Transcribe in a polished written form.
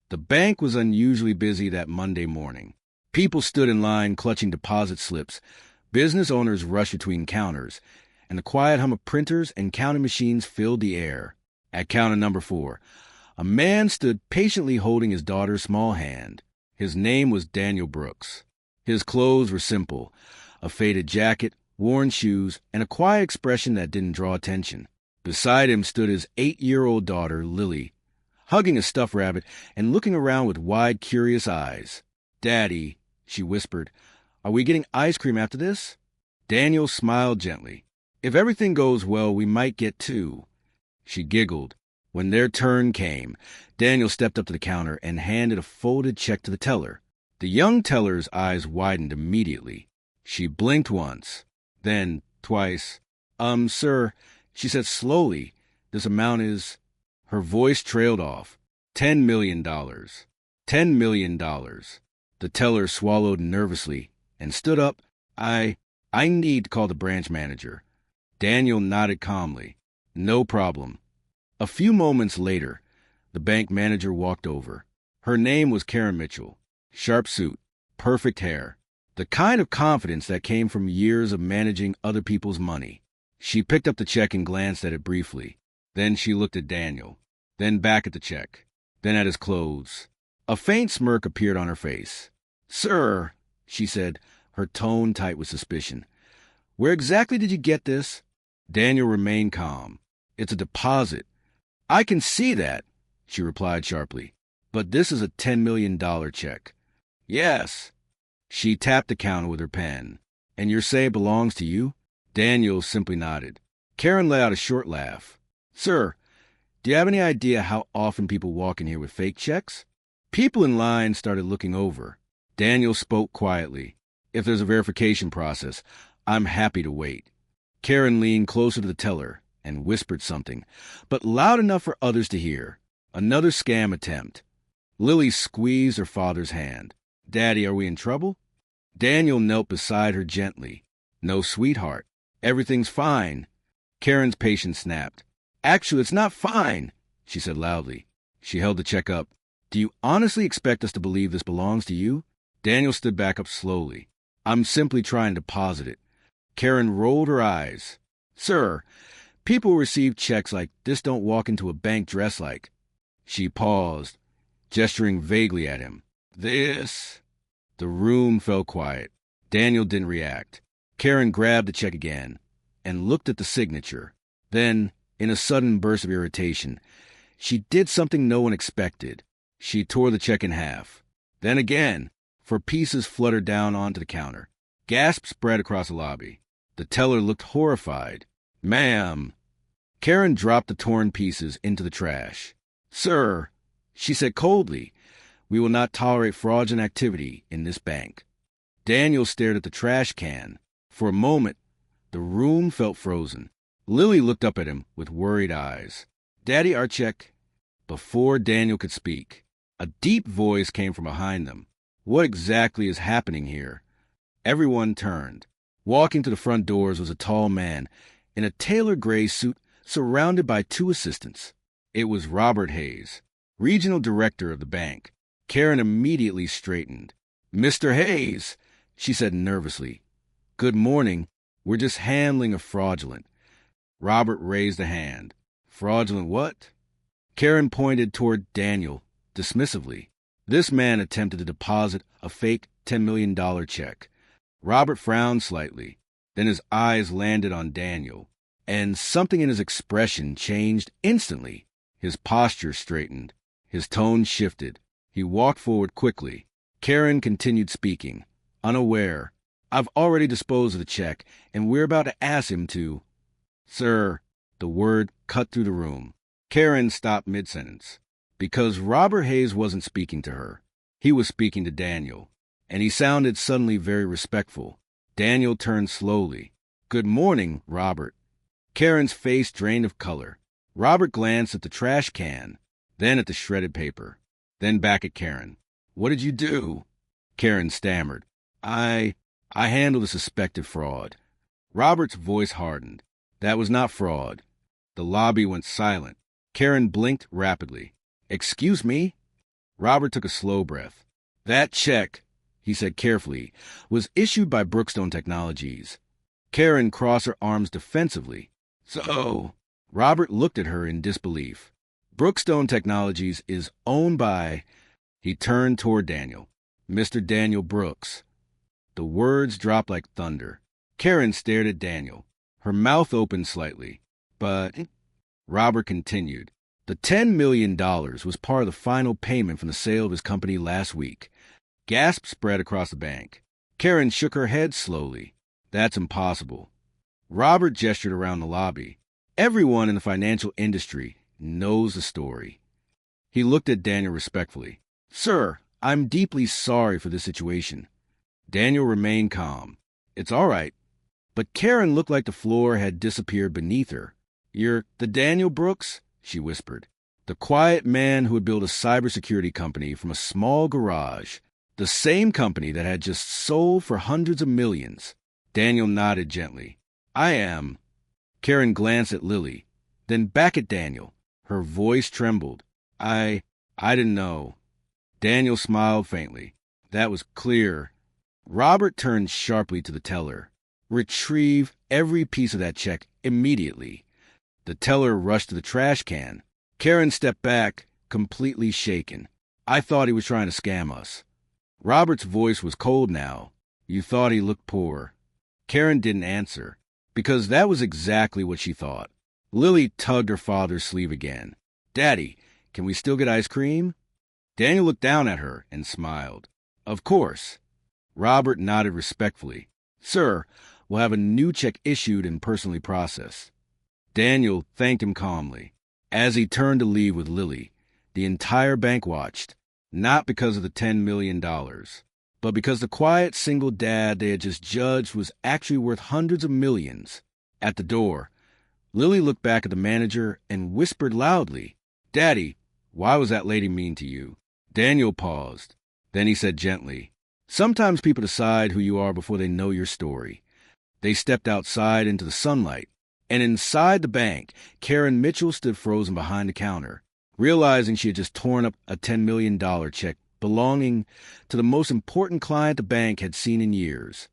The bank was unusually busy that Monday morning. People stood in line clutching deposit slips. Business owners rushed between counters, and the quiet hum of printers and counting machines filled the air. At counter number 4, a man stood patiently holding his daughter's small hand. His name was Daniel Brooks. His clothes were simple, a faded jacket, worn shoes, and a quiet expression that didn't draw attention. Beside him stood his 8-year-old daughter, Lily, hugging a stuffed rabbit and looking around with wide, curious eyes. "Daddy," she whispered, "are we getting ice cream after this?" Daniel smiled gently. "If everything goes well, we might get 2. She giggled. When their turn came, Daniel stepped up to the counter and handed a folded check to the teller. The young teller's eyes widened immediately. She blinked once, then twice. Sir," she said slowly, "this amount is—" Her voice trailed off. $10 million. $10 million. The teller swallowed nervously and stood up. I need to call the branch manager." Daniel nodded calmly. "No problem." A few moments later, the bank manager walked over. Her name was Karen Mitchell. Sharp suit, perfect hair, the kind of confidence that came from years of managing other people's money. She picked up the check and glanced at it briefly. Then she looked at Daniel, then back at the check, then at his clothes. A faint smirk appeared on her face. "Sir," she said, her tone tight with suspicion, "where exactly did you get this?" Daniel remained calm. "It's a deposit." "I can see that," she replied sharply. "But this is a $10 million check." "Yes." She tapped the counter with her pen. "And you're saying it belongs to you?" Daniel simply nodded. Karen let out a short laugh. "Sir, do you have any idea how often people walk in here with fake checks?" People in line started looking over. Daniel spoke quietly. "If there's a verification process, I'm happy to wait." Karen leaned closer to the teller and whispered something, but loud enough for others to hear. Another scam attempt. Lily squeezed her father's hand. "Daddy, are we in trouble?" Daniel knelt beside her gently. "No, sweetheart. Everything's fine." Karen's patience snapped. "Actually, it's not fine," she said loudly. She held the check up. "Do you honestly expect us to believe this belongs to you?" Daniel stood back up slowly. "I'm simply trying to deposit it." Karen rolled her eyes. "Sir, people who receive checks like this don't walk into a bank dressed like—" She paused, gesturing vaguely at him. "This—" The room fell quiet. Daniel didn't react. Karen grabbed the check again and looked at the signature. Then, in a sudden burst of irritation, she did something no one expected. She tore the check in half. Then again, for pieces fluttered down onto the counter. Gasps spread across the lobby. The teller looked horrified. "Ma'am." Karen dropped the torn pieces into the trash. "Sir," she said coldly, "we will not tolerate fraudulent activity in this bank." Daniel stared at the trash can. For a moment, the room felt frozen. Lily looked up at him with worried eyes. "Daddy, our check—" Before Daniel could speak, a deep voice came from behind them. "What exactly is happening here?" Everyone turned. Walking to the front doors was a tall man in a tailored gray suit surrounded by 2 assistants. It was Robert Hayes, regional director of the bank. Karen immediately straightened. "Mr. Hayes," she said nervously. "Good morning. We're just handling a fraudulent." Robert raised a hand. "Fraudulent what?" Karen pointed toward Daniel dismissively. This man attempted to deposit a fake $10 million check. Robert frowned slightly. Then his eyes landed on Daniel, and something in his expression changed instantly. His posture straightened. His tone shifted. He walked forward quickly. Karen continued speaking, unaware. "I've already disposed of the check, and we're about to ask him to—" "Sir," the word cut through the room. Karen stopped mid-sentence. Because Robert Hayes wasn't speaking to her. He was speaking to Daniel, and he sounded suddenly very respectful. Daniel turned slowly. "Good morning, Robert." Karen's face drained of color. Robert glanced at the trash can, then at the shredded paper, then back at Karen. "What did you do?" Karen stammered. I handled a suspected fraud." Robert's voice hardened. "That was not fraud." The lobby went silent. Karen blinked rapidly. "Excuse me?" Robert took a slow breath. That check, he said carefully, was issued by Brookstone Technologies. Karen crossed her arms defensively. So, Robert looked at her in disbelief. Brookstone Technologies is owned by... He turned toward Daniel. Mr. Daniel Brooks. The words dropped like thunder. Karen stared at Daniel, her mouth opened slightly. But, Robert continued, the $10 million was part of the final payment from the sale of his company last week. Gasps spread across the bank. Karen shook her head slowly. That's impossible. Robert gestured around the lobby. Everyone in the financial industry knows the story. He looked at Daniel respectfully. Sir, I'm deeply sorry for this situation. Daniel remained calm. It's all right. But Karen looked like the floor had disappeared beneath her. You're the Daniel Brooks? She whispered. The quiet man who had built a cybersecurity company from a small garage. The same company that had just sold for hundreds of millions. Daniel nodded gently. I am. Karen glanced at Lily, then back at Daniel. Her voice trembled. I didn't know. Daniel smiled faintly. That was clear. Robert turned sharply to the teller. Retrieve every piece of that check immediately. The teller rushed to the trash can. Karen stepped back, completely shaken. I thought he was trying to scam us. Robert's voice was cold now. You thought he looked poor. Karen didn't answer, because that was exactly what she thought. Lily tugged her father's sleeve again. Daddy, can we still get ice cream? Daniel looked down at her and smiled. Of course. Robert nodded respectfully. Sir, we'll have a new check issued and personally processed. Daniel thanked him calmly. As he turned to leave with Lily, the entire bank watched, not because of the $10 million, but because the quiet single dad they had just judged was actually worth hundreds of millions. At the door, Lily looked back at the manager and whispered loudly, Daddy, why was that lady mean to you? Daniel paused. Then he said gently, Sometimes people decide who you are before they know your story. They stepped outside into the sunlight, and inside the bank, Karen Mitchell stood frozen behind the counter, realizing she had just torn up a $10 million check belonging to the most important client the bank had seen in years.